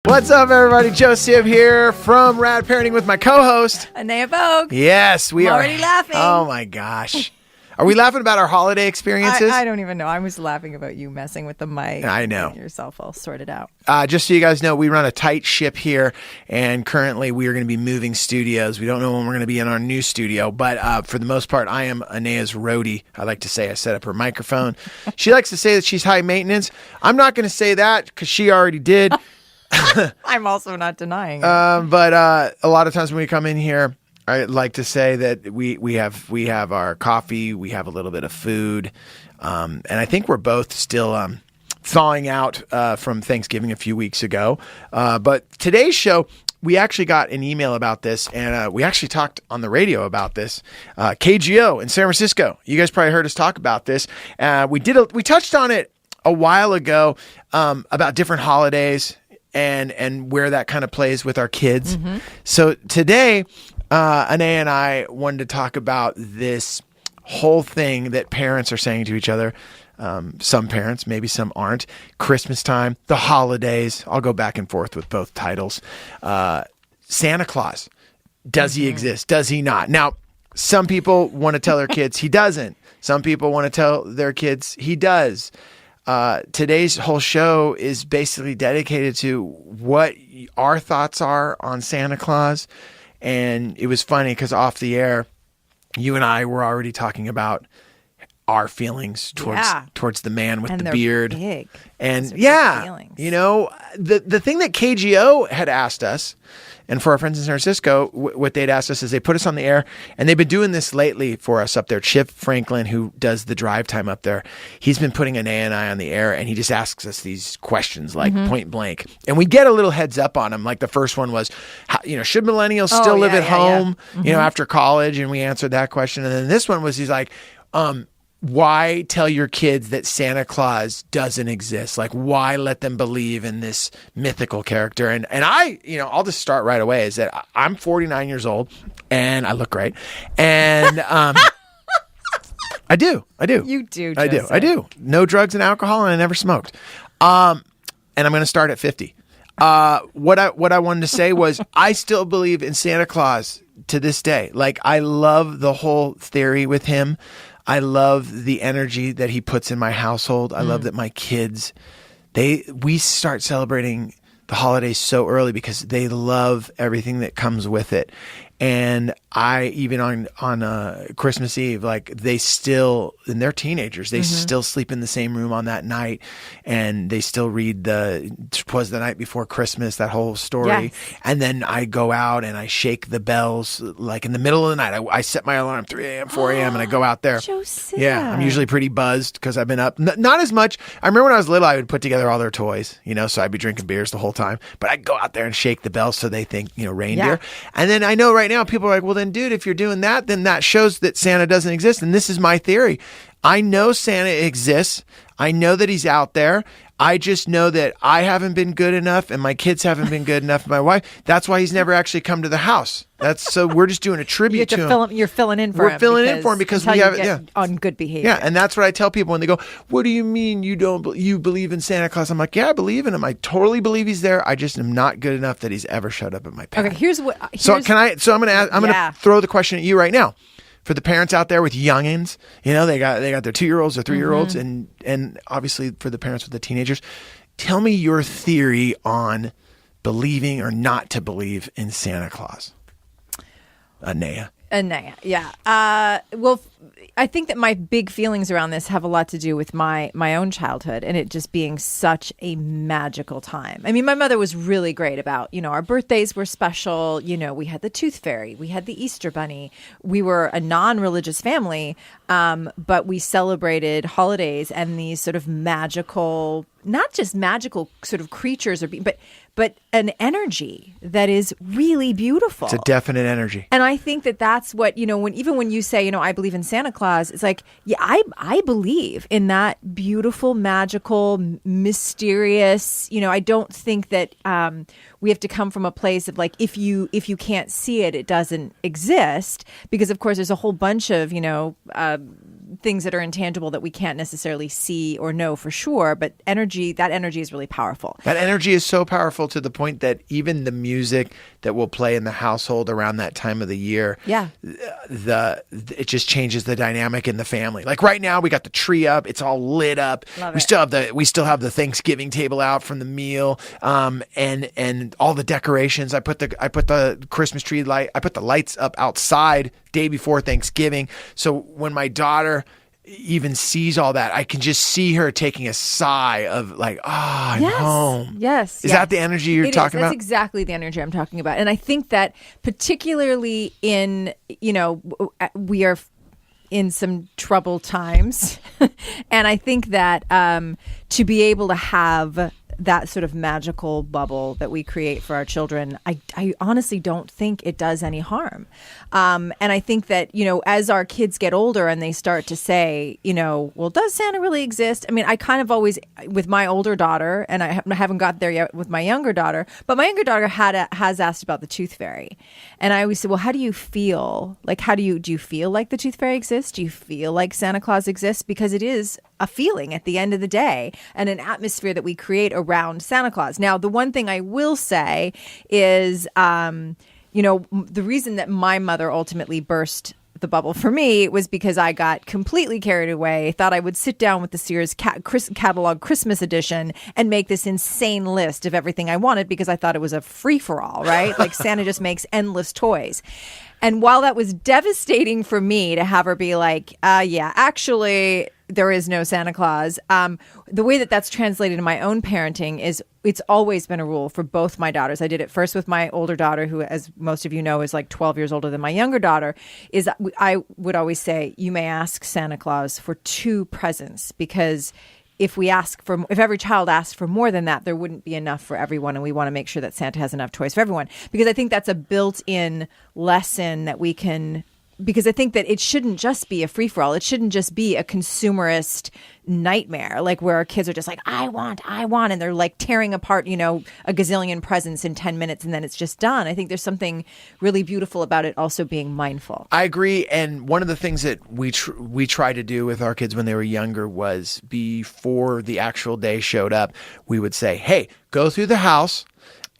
What's up, everybody? Joseph here from Rad Parenting with my co-host, Anea Vogue. Yes, we I'm are. already laughing. Oh, my gosh. Are we laughing about our holiday experiences? I don't even know. I was laughing about you messing with the mic. I know. Getting yourself all sorted out. Just so you guys know, we run a tight ship here, and currently we are going to be moving studios. We don't know when we're going to be in our new studio, but for the most part, I am Anea's roadie. I like to say I set up her microphone. She likes to say that she's high maintenance. I'm not going to say that because she already did. I'm also not denying it. But a lot of times when we come in here, I like to say that we have our coffee, we have a little bit of food, and I think we're both still thawing out from Thanksgiving a few weeks ago. But today's show, we actually got an email about this, and we actually talked on the radio about this. KGO in San Francisco. You guys probably heard us talk about this. We touched on it a while ago about different holidays and where that kind of plays with our kids. Mm-hmm. So today, Anea and I wanted to talk about this whole thing that parents are saying to each other. Some parents, maybe some aren't. Christmas time, the holidays. I'll go back and forth with both titles. Santa Claus. Does he exist? Does he not? Now, some people want to tell their kids he doesn't. Some people want to tell their kids he does. Today's whole show is basically dedicated to what our thoughts are on Santa Claus. And it was funny because off the air, you and I were already talking about our feelings towards the man with the beard. Big. And you know, the thing that KGO had asked us, and for our friends in San Francisco, what they'd asked us is they put us on the air, and they've been doing this lately for us up there. Chip Franklin, who does the drive time up there, he's been putting Anea and I on the air, and he just asks us these questions like point blank. And we get a little heads up on them. Like the first one was, should millennials still live at home, after college? And we answered that question. And then this one was, he's like, why tell your kids that Santa Claus doesn't exist? Like, why let them believe in this mythical character? And I, I'll just start right away is that I'm 49 years old and I look great. And I do. You do, Joseph. I do. No drugs and alcohol, and I never smoked. And I'm going to start at 50. What I wanted to say was I still believe in Santa Claus to this day. Like, I love the whole theory with him. I love the energy that he puts in my household. I love that my kids, we start celebrating the holidays so early because they love everything that comes with it. And I, even on Christmas Eve, like they still, and they're teenagers, they still sleep in the same room on that night, and they still read "'Twas the Night Before Christmas," that whole story. Yes. And then I go out and I shake the bells, like in the middle of the night. I set my alarm 3 a.m., 4 a.m., and I go out there. Joseph. Yeah, I'm usually pretty buzzed because I've been up. Not as much. I remember when I was little, I would put together all their toys, so I'd be drinking beers the whole time. But I'd go out there and shake the bells so they think, reindeer. Yeah. And then I know right now people are like, well, then, dude, if you're doing that, then that shows that Santa doesn't exist. And this is my theory. I know Santa exists. I know that he's out there. I just know that I haven't been good enough and my kids haven't been good enough. My wife, that's why he's never actually come to the house. So we're just doing a tribute to him. You're filling in for him. We're filling in for him because we have on good behavior. Yeah, and that's what I tell people when they go, "What do you mean you believe in Santa Claus?" I'm like, "Yeah, I believe in him. I totally believe he's there. I just am not good enough that he's ever showed up at my path." Okay, I'm gonna throw the question at you right now. For the parents out there with youngins, they got their 2-year-olds or 3-year-olds, and obviously for the parents with the teenagers, tell me your theory on believing or not to believe in Santa Claus. Anea, yeah. Well, I think that my big feelings around this have a lot to do with my own childhood and it just being such a magical time. I mean, my mother was really great about, our birthdays were special. We had the Tooth Fairy. We had the Easter Bunny. We were a non-religious family, but we celebrated holidays and these sort of magical, not just magical sort of creatures, but an energy that is really beautiful. It's a definite energy. And I think that that's what, when you say, I believe in Santa Claus, it's like, yeah, I believe in that beautiful, magical, mysterious, I don't think that we have to come from a place of like, if you can't see it, it doesn't exist. Because of course there's a whole bunch of, things that are intangible that we can't necessarily see or know for sure, but that energy is really powerful. That energy is so powerful to the point that even the music that will play in the household around that time of the year, it just changes the dynamic in the family. Like right now, we got the tree up; it's all lit up. We still have the Thanksgiving table out from the meal, and all the decorations. I put the Christmas tree light. I put the lights up outside day before Thanksgiving. So when my daughter even sees all that, I can just see her taking a sigh of like, I'm home. Yes. Is that the energy you're talking about? That's exactly the energy I'm talking about. And I think that particularly in, we are in some troubled times. And I think that to be able to have that sort of magical bubble that we create for our children, I honestly don't think it does any harm. And I think that, as our kids get older and they start to say, well, does Santa really exist? I mean, I kind of always, with my older daughter, and I haven't got there yet with my younger daughter, but my younger daughter has asked about the Tooth Fairy. And I always say, well, how do you feel? Like, do you feel like the Tooth Fairy exists? Do you feel like Santa Claus exists? Because it is a feeling at the end of the day and an atmosphere that we create around Santa Claus. Now, the one thing I will say is, the reason that my mother ultimately burst the bubble for me was because I got completely carried away, thought I would sit down with the Sears catalog Christmas edition and make this insane list of everything I wanted because I thought it was a free-for-all, right? Like Santa just makes endless toys. And while that was devastating for me to have her be like, actually, there is no Santa Claus. The way that that's translated in my own parenting is it's always been a rule for both my daughters. I did it first with my older daughter, who, as most of you know, is like 12 years older than my younger daughter, is I would always say, you may ask Santa Claus for 2 presents, because if every child asked for more than that, there wouldn't be enough for everyone. And we want to make sure that Santa has enough toys for everyone, because I think that's a built-in lesson that we can, because I think that it shouldn't just be a free-for-all. It shouldn't just be a consumerist nightmare, like where our kids are just like, I want, and they're like tearing apart, a gazillion presents in 10 minutes and then it's just done. I think there's something really beautiful about it also being mindful. I agree. And one of the things that we try to do with our kids when they were younger was before the actual day showed up, we would say, hey, go through the house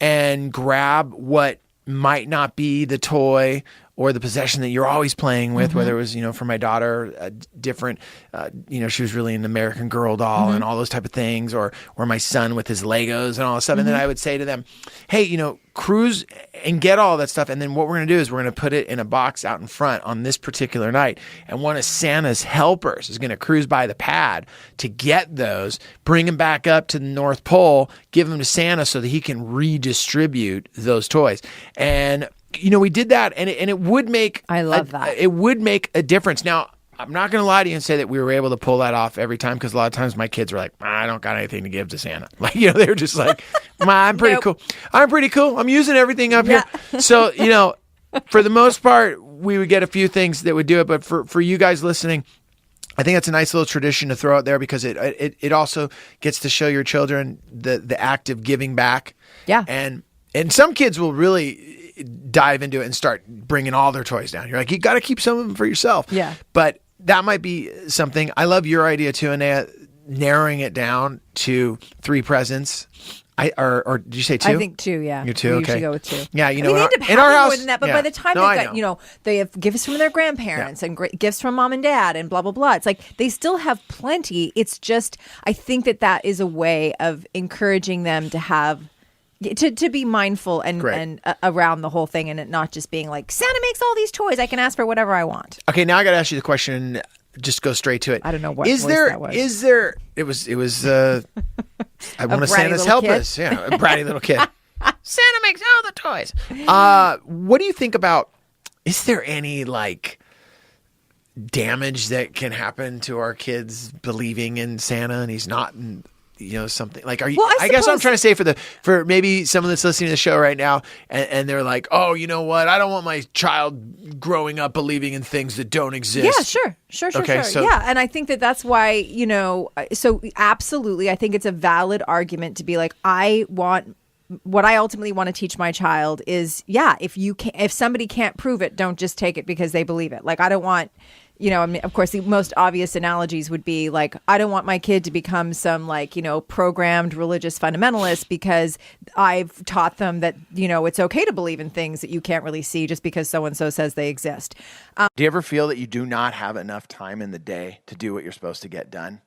and grab what might not be the toy or the possession that you're always playing with, whether it was, for my daughter, different, she was really an American Girl doll and all those type of things, or my son with his Legos and all that stuff. And then I would say to them, hey, cruise and get all that stuff. And then what we're going to do is we're going to put it in a box out in front on this particular night. And one of Santa's helpers is going to cruise by the pad to get those, bring them back up to the North Pole, give them to Santa so that he can redistribute those toys. And we did that, and it would make it would make a difference. Now, I'm not going to lie to you and say that we were able to pull that off every time, because a lot of times my kids were like, I don't got anything to give to Santa. Like, they were just like, I'm pretty cool. I'm pretty cool. I'm using everything up here. So, for the most part, we would get a few things that would do it. But for you guys listening, I think it's a nice little tradition to throw out there, because it also gets to show your children the act of giving back. Yeah. And some kids will really dive into it and start bringing all their toys down. You're like, you got to keep some of them for yourself. Yeah. But that might be something. I love your idea too, Anea, narrowing it down to 3 presents. Or did you say 2? I think 2, yeah. You're 2, we okay. usually go with 2. Yeah, they end up in our having house, more than that, but by the time they have gifts from their grandparents and gifts from mom and dad and blah, blah, blah. It's like they still have plenty. It's just, I think that is a way of encouraging them to have, to be mindful and around the whole thing, and it not just being like, Santa makes all these toys, I can ask for whatever I want. Okay, now I got to ask you the question. Just go straight to it. I don't know what is voice there. That was. Is there? It was. I want to Santa's help us. Yeah, a bratty little kid. Santa makes all the toys. What do you think about? Is there any damage that can happen to our kids believing in Santa and he's not? Something like, are you? Well, I guess what I'm trying to say for maybe someone that's listening to the show right now, and they're like, oh, you know what? I don't want my child growing up believing in things that don't exist. Yeah, sure. Okay, so yeah, and I think that's why so absolutely, I think it's a valid argument to be like, what I ultimately want to teach my child is, if somebody can't prove it, don't just take it because they believe it. Like, I don't want I mean, of course, the most obvious analogies would be like, I don't want my kid to become some like, programmed religious fundamentalist because I've taught them that, it's okay to believe in things that you can't really see just because so-and-so says they exist. Do you ever feel that you do not have enough time in the day to do what you're supposed to get done?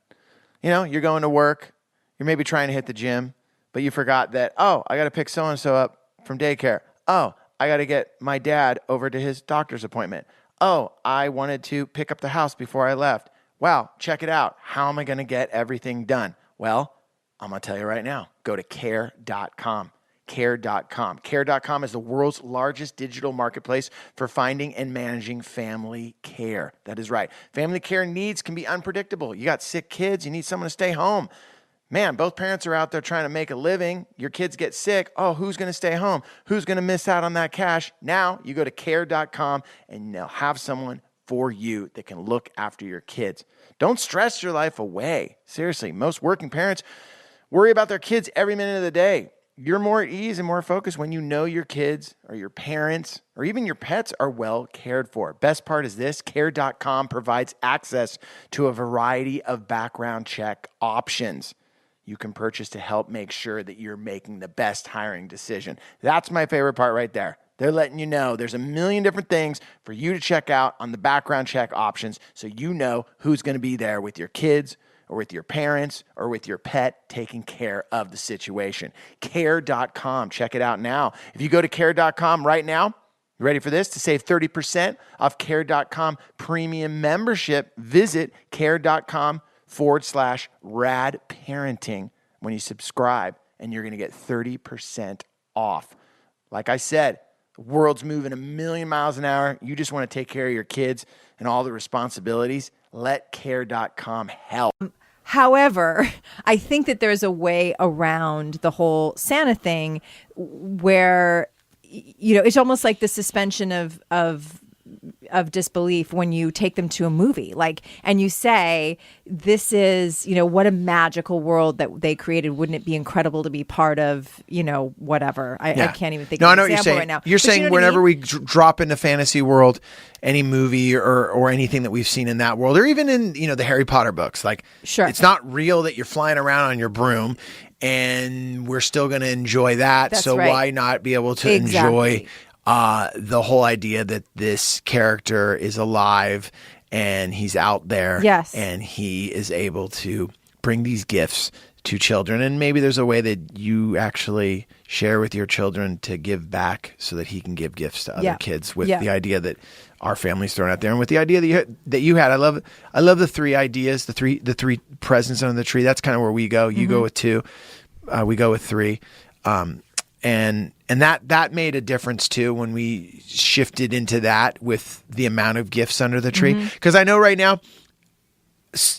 You're going to work, you're maybe trying to hit the gym, but you forgot that, I got to pick so-and-so up from daycare. I got to get my dad over to his doctor's appointment. I wanted to pick up the house before I left. Wow, check it out. How am I going to get everything done? Well, I'm going to tell you right now. Go to care.com. Care.com. Care.com is the world's largest digital marketplace for finding and managing family care. That is right. Family care needs can be unpredictable. You got sick kids. You need someone to stay home. Man, both parents are out there trying to make a living. Your kids get sick. Who's going to stay home? Who's going to miss out on that cash? Now you go to care.com and they'll have someone for you that can look after your kids. Don't stress your life away. Seriously, most working parents worry about their kids every minute of the day. You're more at ease and more focused when you know your kids or your parents or even your pets are well cared for. Best part is this, care.com provides access to a variety of background check options you can purchase to help make sure that you're making the best hiring decision. That's my favorite part right there. They're letting you know there's a million different things for you to check out on the background check options so you know who's going to be there with your kids or with your parents or with your pet taking care of the situation. Care.com. Check it out now. If you go to care.com right now, you ready for this? To save 30% off care.com premium membership, visit care.com/rad parenting when you subscribe, and you're going to get 30% off. Like I said, the world's moving a million miles an hour. You just want to take care of your kids and all the responsibilities. Let care.com help. However, I think that there's a way around the whole Santa thing where, it's almost like the suspension of disbelief when you take them to a movie, and you say, this is, what a magical world that they created. Wouldn't it be incredible to be part of, whatever? I can't even think of an example right now. You're saying whenever we drop into fantasy world, any movie or anything that we've seen in that world, or even in, the Harry Potter books, sure, it's not real that you're flying around on your broom, and we're still going to enjoy that. That's so right. Why not be able to enjoy the whole idea that this character is alive and he's out there, yes, and he is able to bring these gifts to children. And maybe there's a way that you actually share with your children to give back so that he can give gifts to other kids with the idea that our family's thrown out there. And with the idea that you had, I love the three ideas, the three presents under the tree. That's kind of where we go. You go with two, we go with three. And that made a difference too when we shifted into that with the amount of gifts under the tree. Because I know right now,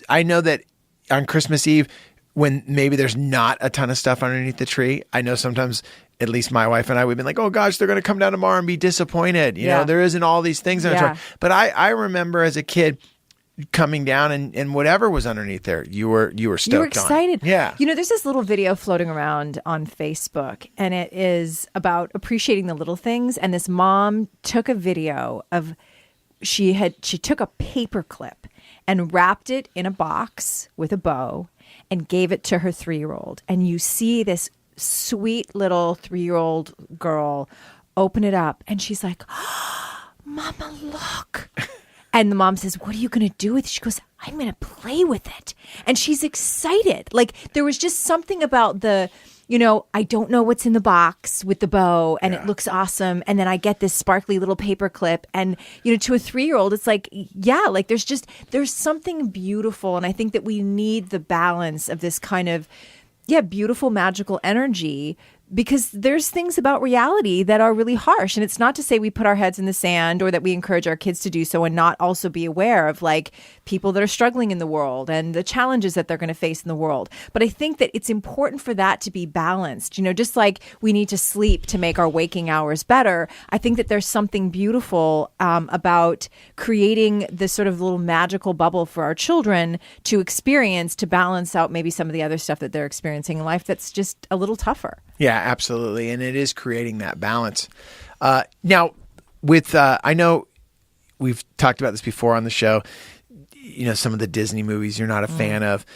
I know that on Christmas Eve, when maybe there's not a ton of stuff underneath the tree, I know sometimes, at least my wife and I, we've been like, oh gosh, they're going to come down tomorrow and be disappointed. You know, there isn't all these things under the tree. But I remember as a kid coming down and whatever was underneath there, you were stoked on. You were excited. Yeah. There's this little video floating around on Facebook, and it is about appreciating the little things. And this mom took a video of, she took a paper clip and wrapped it in a box with a bow and gave it to her 3-year-old. And you see this sweet little 3-year-old girl open it up, and she's like, oh, Mama, look. And the mom says, what are you going to do with it? She goes, I'm going to play with it. And she's excited. There was just something about the, I don't know what's in the box with the bow, and it looks awesome. And then I get this sparkly little paper clip. And, to a 3-year-old, it's there's something beautiful. And I think that we need the balance of this kind of, beautiful, magical energy, because there's things about reality that are really harsh. And it's not to say we put our heads in the sand or that we encourage our kids to do so and not also be aware of people that are struggling in the world and the challenges that they're going to face in the world. But I think that it's important for that to be balanced. Just like we need to sleep to make our waking hours better, I think that there's something beautiful about creating this sort of little magical bubble for our children to experience, to balance out maybe some of the other stuff that they're experiencing in life that's just a little tougher. Yeah, absolutely. And it is creating that balance. Now, with I know we've talked about this before on the show. You know, some of the Disney movies you're not a fan of.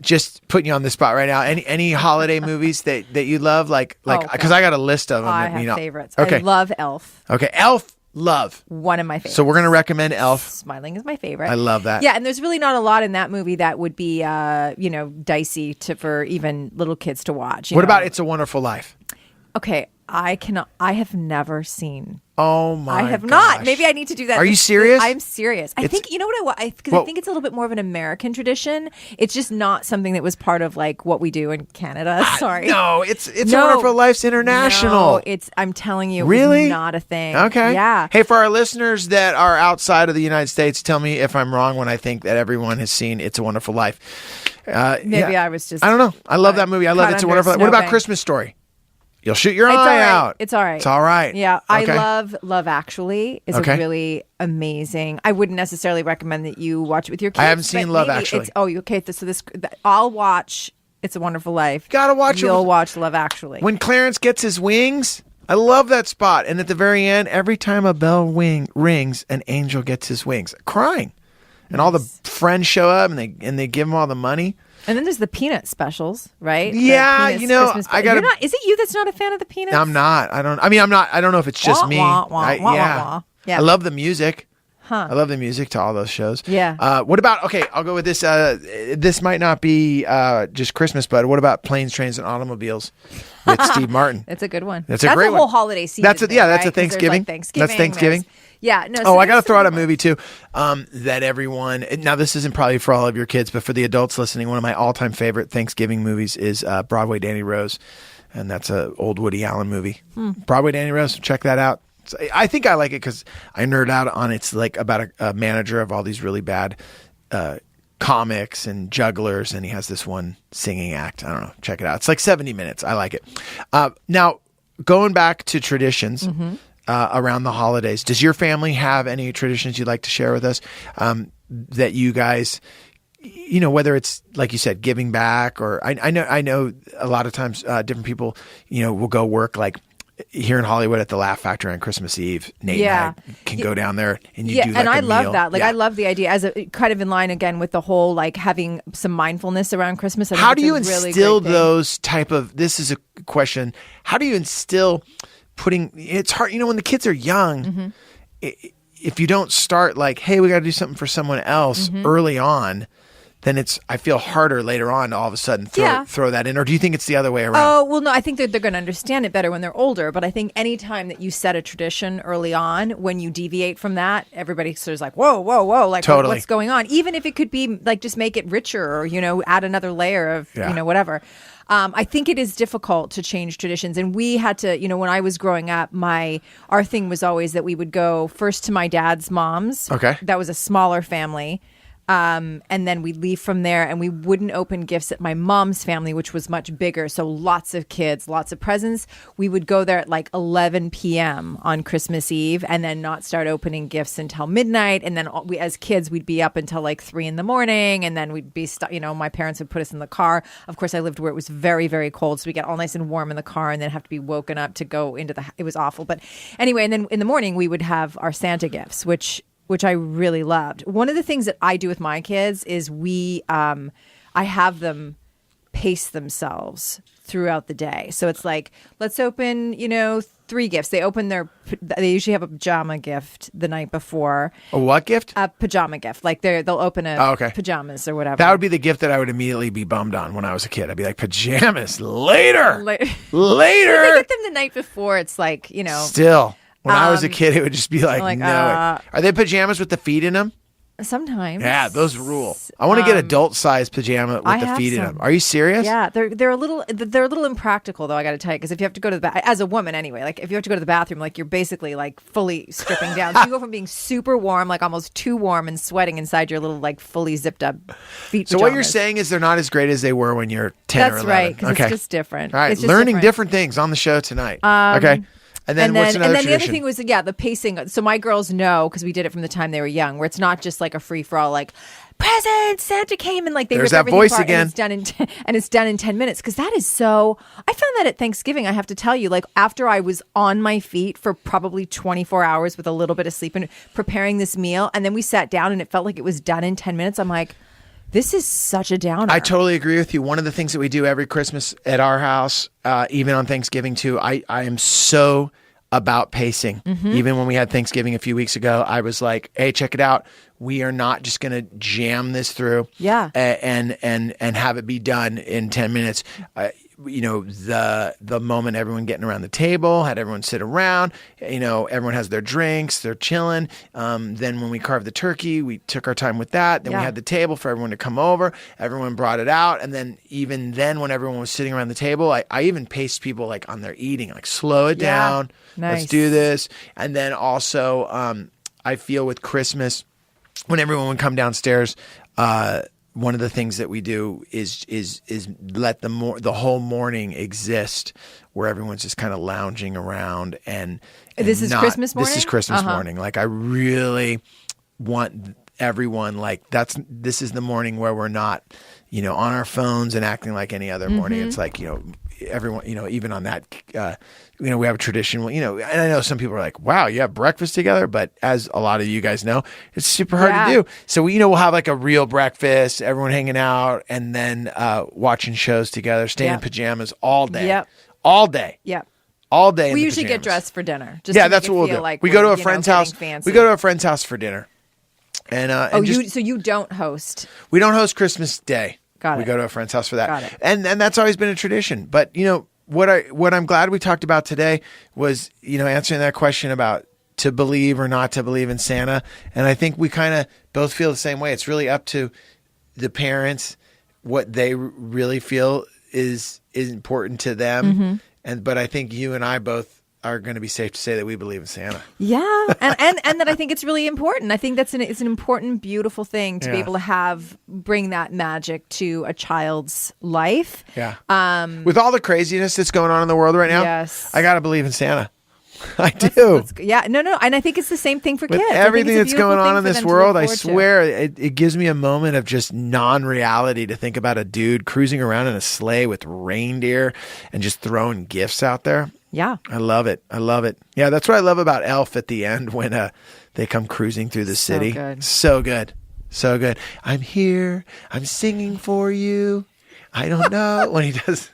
Just putting you on the spot right now. Any holiday movies that you love? Like because I got a list of them. I that, have favorites. Okay. I love Elf. Okay, Elf. Love. One of my favorites. So we're going to recommend Elf. Smiling is my favorite. I love that. Yeah, and there's really not a lot in that movie that would be, dicey for even little kids to watch. What about It's a Wonderful Life? Okay, I have never seen. Oh my! I have gosh. not. Maybe I need to do that. Are you serious? I'm serious. I think you know what I because I think it's a little bit more of an American tradition. It's just not something that was part of like what we do in Canada. Sorry. No, it's a Wonderful Life's international. No, I'm telling you, really it's not a thing. Okay. Yeah. Hey, for our listeners that are outside of the United States, tell me if I'm wrong when I think that everyone has seen It's a Wonderful Life. Maybe I was just. I don't know. I love that movie. I love It's a Wonderful Life. What about Christmas Story? You'll shoot your eye out. It's all right. It's all right. Yeah. Okay. I love Actually. It's a really amazing. I wouldn't necessarily recommend that you watch it with your kids. I haven't seen Love Actually. Okay. So I'll watch It's a Wonderful Life. Gotta watch it. You'll watch Love Actually. When Clarence gets his wings, I love that spot. And at the very end, every time a bell rings, an angel gets his wings. Crying. And all the friends show up and they give him all the money. And then there's the Peanut specials, right? Yeah, I got. Is it you that's not a fan of the Peanuts? I'm not. I don't know if it's just me. Yeah. I love the music. Huh. I love the music to all those shows. Yeah. What about? Okay, I'll go with this. This might not be just Christmas, but what about Planes, Trains, and Automobiles with Steve Martin? It's a good one. That's a great whole holiday season. That's a right? Thanksgiving. That's Thanksgiving. Yeah, no. I got to throw out a movie too that everyone. Now, this isn't probably for all of your kids, but for the adults listening, one of my all-time favorite Thanksgiving movies is Broadway Danny Rose, and that's an old Woody Allen movie. Broadway Danny Rose, check that out. I think I like it because I nerd out on it's like about a manager of all these really bad comics and jugglers, and he has this one singing act. I don't know. Check it out. It's like 70 minutes. I like it. Now, going back to traditions. Around the holidays. Does your family have any traditions you'd like to share with us that you guys, whether it's like you said, giving back, or I know a lot of times different people, will go work like here in Hollywood at the Laugh Factory on Christmas Eve. Nate and I can go down there and you do like and I a love meal. that. I love the idea as a kind of in line again with the whole like having some mindfulness around Christmas. How do you instill those type of? This is a question. How do you instill? It's hard, when the kids are young, if you don't start like, hey, we got to do something for someone else early on, then I feel harder later on to all of a sudden throw that in. Or do you think it's the other way around? Oh, well, no, I think that they're going to understand it better when they're older. But I think any time that you set a tradition early on, when you deviate from that, everybody sort of like, whoa, like totally. What's going on? Even if it could be like just make it richer or, add another layer of, whatever. I think it is difficult to change traditions. And we had to, when I was growing up, our thing was always that we would go first to my dad's mom's. Okay. That was a smaller family. And then we'd leave from there and we wouldn't open gifts at my mom's family, which was much bigger. So lots of kids, lots of presents. We would go there at like 11 p.m. on Christmas Eve and then not start opening gifts until midnight. And then as kids, we'd be up until like 3 a.m. And then we'd be, my parents would put us in the car. Of course, I lived where it was very, very cold. So we get all nice and warm in the car and then have to be woken up to go into it was awful. But anyway, and then in the morning, we would have our Santa gifts, which I really loved. One of the things that I do with my kids is I have them pace themselves throughout the day. So it's like, let's open, 3 gifts. They usually have a pajama gift the night before. A what gift? A pajama gift. Like they'll open pajamas or whatever. That would be the gift that I would immediately be bummed on when I was a kid. I'd be like, pajamas later. Later. If I get them the night before, it's like, Still. When I was a kid, it would just be like no. Are they pajamas with the feet in them? Sometimes. Yeah, those rule. I want to get adult-sized pajama with the feet in them. Are you serious? Yeah, they're a little impractical though. I got to tell you, because if you have to go to the as a woman anyway, like if you have to go to the bathroom, like you're basically like fully stripping down. So you go from being super warm, like almost too warm, and sweating inside your little like fully zipped up feet. So what you're saying is they're not as great as they were when you're 10 or 11. That's right, because it's just different. All right, it's just learning different things on the show tonight. Okay. And then what's another and then the tradition? other thing was, the pacing. So my girls know, because we did it from the time they were young, where it's not just like a free for all, like presents, Santa came, and like they There's rip that everything voice apart, again. and it's done in 10 minutes. Because that is so. I found that at Thanksgiving, I have to tell you, like after I was on my feet for probably 24 hours with a little bit of sleep and preparing this meal, and then we sat down and it felt like it was done in 10 minutes. I'm like, this is such a downer. I totally agree with you. One of the things that we do every Christmas at our house, even on Thanksgiving too, I am so about pacing. Even when we had Thanksgiving a few weeks ago, I was like, hey, check it out. We are not just going to jam this through and have it be done in 10 minutes. The moment everyone getting around the table, had everyone sit around, everyone has their drinks, they're chilling. Then when we carved the turkey, we took our time with that. Then we had the table for everyone to come over. Everyone brought it out. And then even then when everyone was sitting around the table, I even paced people like on their eating, like slow it down. Nice. Let's do this. And then also I feel with Christmas, when everyone would come downstairs, one of the things that we do is let the whole morning exist, where everyone's just kind of lounging around and this is Christmas morning. This is Christmas morning. Like I really want everyone this is the morning where we're not, on our phones and acting like any other morning. It's like, everyone, even on that, we have a tradition, and I know some people are like, wow, you have breakfast together, but as a lot of you guys know, it's super hard to do. So we'll have like a real breakfast, everyone hanging out, and then watching shows together, staying in pajamas all day, all day. Yep. All day. We usually get dressed for dinner. Just that's what we'll do. Like we go to a friend's house. Fancy. We go to a friend's house for dinner. And so you don't host? We don't host Christmas Day. Got it. We go to a friend's house for that. Got it. And that's always been a tradition. But what I'm glad we talked about today was answering that question about to believe or not to believe in Santa. And I think we kind of both feel the same way. It's really up to the parents what they really feel is important to them. But I think you and I both are going to be safe to say that we believe in Santa. Yeah, and that I think it's really important. I think it's an important, beautiful thing to be able to bring that magic to a child's life. Yeah. With all the craziness that's going on in the world right now, yes, I got to believe in Santa. I do. No, and I think it's the same thing for kids. Everything that's going on in this world, I swear, it gives me a moment of just non-reality to think about a dude cruising around in a sleigh with reindeer and just throwing gifts out there. Yeah. I love it. Yeah, that's what I love about Elf at the end when they come cruising through the city. So good. I'm here. I'm singing for you. I don't know when he does.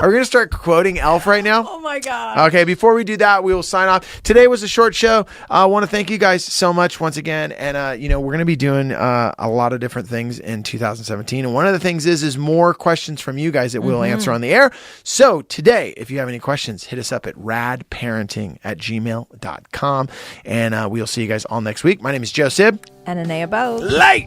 Are we going to start quoting Elf right now? Oh my God. Okay, before we do that, we will sign off. Today was a short show. I want to thank you guys so much once again. And, we're going to be doing a lot of different things in 2017. And one of the things is more questions from you guys that we'll answer on the air. So today, if you have any questions, hit us up at radparenting@gmail.com. And we'll see you guys all next week. My name is Joe Sib. And Anea Bow. Light!